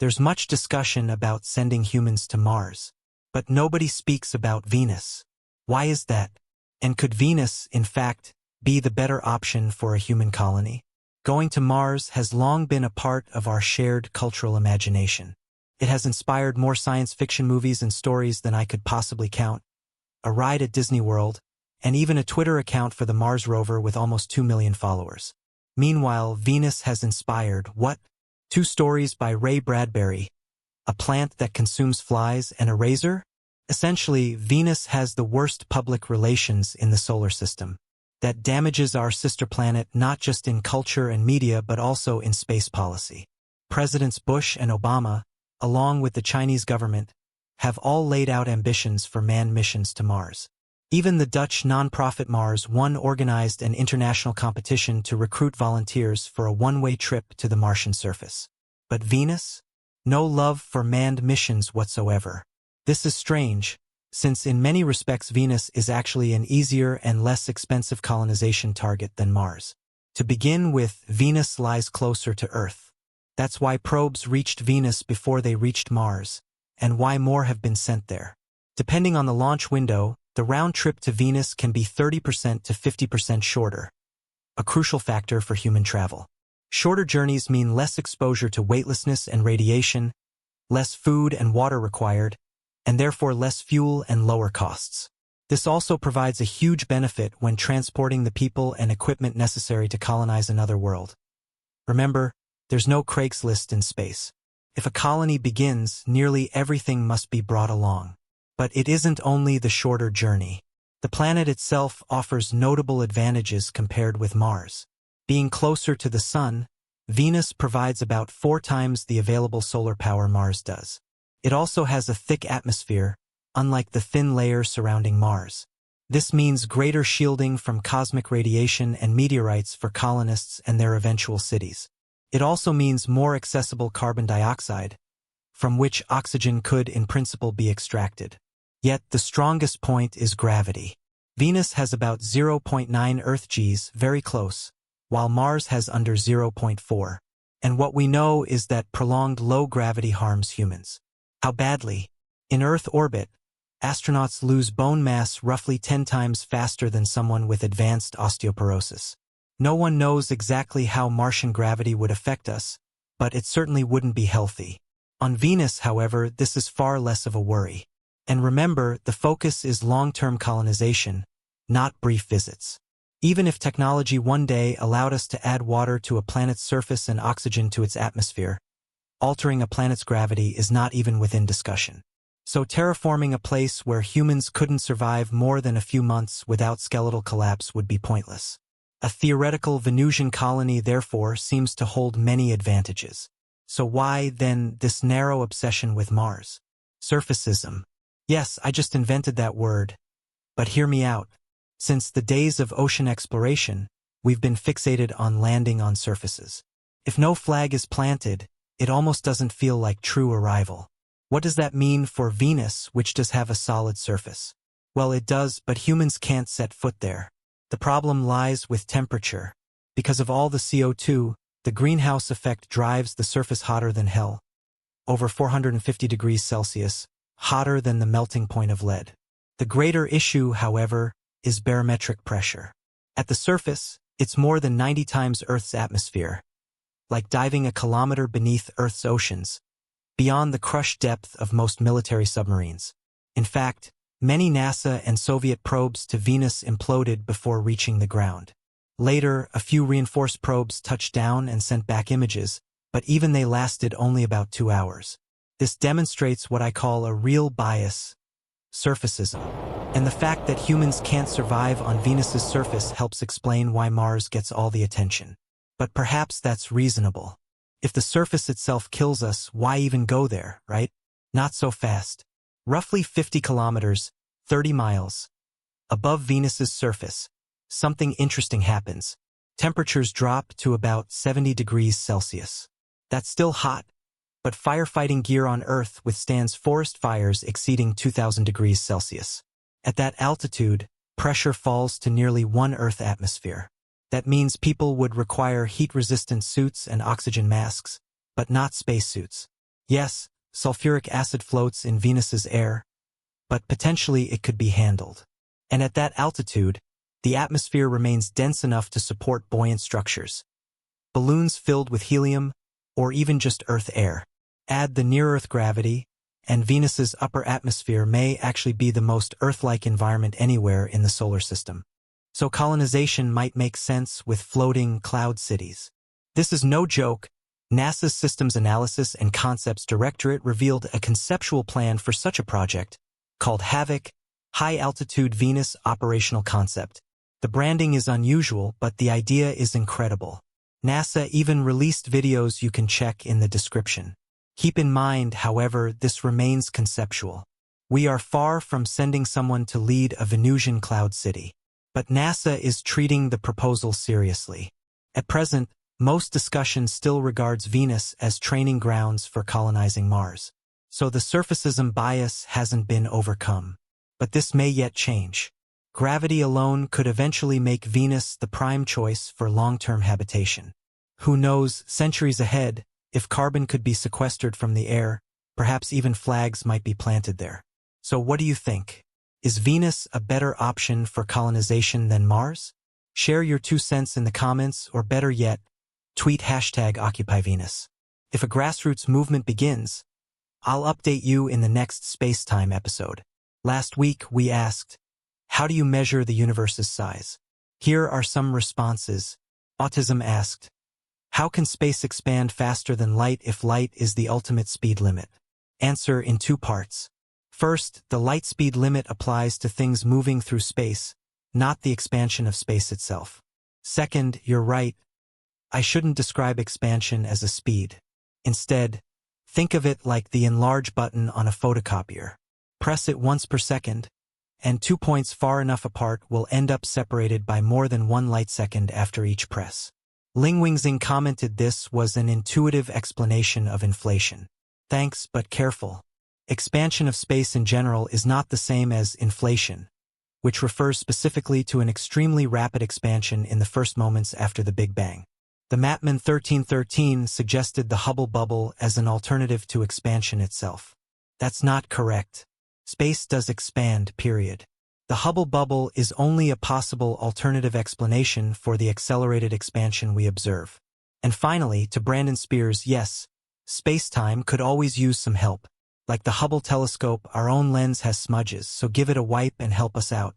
There's much discussion about sending humans to Mars, but nobody speaks about Venus. Why is that? And could Venus, in fact, be the better option for a human colony? Going to Mars has long been a part of our shared cultural imagination. It has inspired more science fiction movies and stories than I could possibly count, a ride at Disney World, and even a Twitter account for the Mars rover with almost 2 million followers. Meanwhile, Venus has inspired what? 2 stories by Ray Bradbury, a plant that consumes flies and a razor? Essentially, Venus has the worst public relations in the solar system. That damages our sister planet not just in culture and media but also in space policy. Presidents Bush and Obama, along with the Chinese government, have all laid out ambitions for manned missions to Mars. Even the Dutch nonprofit Mars One organized an international competition to recruit volunteers for a one-way trip to the Martian surface. But Venus? No love for manned missions whatsoever. This is strange, since in many respects Venus is actually an easier and less expensive colonization target than Mars. To begin with, Venus lies closer to Earth. That's why probes reached Venus before they reached Mars, and why more have been sent there. Depending on the launch window, the round trip to Venus can be 30% to 50% shorter, a crucial factor for human travel. Shorter journeys mean less exposure to weightlessness and radiation, less food and water required, and therefore less fuel and lower costs. This also provides a huge benefit when transporting the people and equipment necessary to colonize another world. Remember, there's no Craigslist in space. If a colony begins, nearly everything must be brought along. But it isn't only the shorter journey. The planet itself offers notable advantages compared with Mars. Being closer to the Sun, Venus provides about 4 times the available solar power Mars does. It also has a thick atmosphere, unlike the thin layer surrounding Mars. This means greater shielding from cosmic radiation and meteorites for colonists and their eventual cities. It also means more accessible carbon dioxide, from which oxygen could in principle be extracted. Yet the strongest point is gravity. Venus has about 0.9 Earth Gs, very close, while Mars has under 0.4. And what we know is that prolonged low gravity harms humans. How badly? In Earth orbit, astronauts lose bone mass roughly 10 times faster than someone with advanced osteoporosis. No one knows exactly how Martian gravity would affect us, but it certainly wouldn't be healthy. On Venus, however, this is far less of a worry. And remember, the focus is long-term colonization, not brief visits. Even if technology one day allowed us to add water to a planet's surface and oxygen to its atmosphere, altering a planet's gravity is not even within discussion. So terraforming a place where humans couldn't survive more than a few months without skeletal collapse would be pointless. A theoretical Venusian colony, therefore, seems to hold many advantages. So why, then, this narrow obsession with Mars? Surfacism. Yes, I just invented that word. But hear me out. Since the days of ocean exploration, we've been fixated on landing on surfaces. If no flag is planted, it almost doesn't feel like true arrival. What does that mean for Venus, which does have a solid surface? Well, it does, but humans can't set foot there. The problem lies with temperature. Because of all the CO2, the greenhouse effect drives the surface hotter than hell. Over 450 degrees Celsius, hotter than the melting point of lead. The greater issue, however, is barometric pressure. At the surface, it's more than 90 times Earth's atmosphere, like diving a kilometer beneath Earth's oceans, beyond the crush depth of most military submarines. In fact, many NASA and Soviet probes to Venus imploded before reaching the ground. Later, a few reinforced probes touched down and sent back images, but even they lasted only about 2 hours. This demonstrates what I call a real bias, surfacism. And the fact that humans can't survive on Venus's surface helps explain why Mars gets all the attention. But perhaps that's reasonable. If the surface itself kills us, why even go there, right? Not so fast. Roughly 50 kilometers, 30 miles, above Venus's surface, something interesting happens. Temperatures drop to about 70 degrees Celsius. That's still hot, but firefighting gear on Earth withstands forest fires exceeding 2,000 degrees Celsius. At that altitude, pressure falls to nearly 1 Earth atmosphere. That means people would require heat-resistant suits and oxygen masks, but not spacesuits. Yes, sulfuric acid floats in Venus's air, but potentially it could be handled. And at that altitude, the atmosphere remains dense enough to support buoyant structures. Balloons filled with helium, or even just Earth air. Add the near-Earth gravity, and Venus's upper atmosphere may actually be the most Earth-like environment anywhere in the solar system. So colonization might make sense with floating cloud cities. This is no joke. NASA's Systems Analysis and Concepts Directorate revealed a conceptual plan for such a project, called HAVOC, High Altitude Venus Operational Concept. The branding is unusual, but the idea is incredible. NASA even released videos you can check in the description. Keep in mind, however, this remains conceptual. We are far from sending someone to lead a Venusian cloud city. But NASA is treating the proposal seriously. At present, most discussion still regards Venus as training grounds for colonizing Mars. So the surfacism bias hasn't been overcome. But this may yet change. Gravity alone could eventually make Venus the prime choice for long-term habitation. Who knows, centuries ahead, if carbon could be sequestered from the air, perhaps even flags might be planted there. So what do you think? Is Venus a better option for colonization than Mars? Share your 2 cents in the comments, or better yet, tweet #OccupyVenus. If a grassroots movement begins, I'll update you in the next Spacetime episode. Last week, we asked, how do you measure the universe's size? Here are some responses. Autism asked, how can space expand faster than light if light is the ultimate speed limit? Answer in 2 parts. First, the light speed limit applies to things moving through space, not the expansion of space itself. Second, you're right. I shouldn't describe expansion as a speed. Instead, think of it like the enlarge button on a photocopier. Press it once per second, and 2 points far enough apart will end up separated by more than 1 light second after each press. Ling Wingxing commented this was an intuitive explanation of inflation. Thanks, but careful. Expansion of space in general is not the same as inflation, which refers specifically to an extremely rapid expansion in the first moments after the Big Bang. The Matman 1313 suggested the Hubble bubble as an alternative to expansion itself. That's not correct. Space does expand, period. The Hubble bubble is only a possible alternative explanation for the accelerated expansion we observe. And finally, to Brandon Spears, yes, space-time could always use some help. Like the Hubble telescope, our own lens has smudges, so give it a wipe and help us out.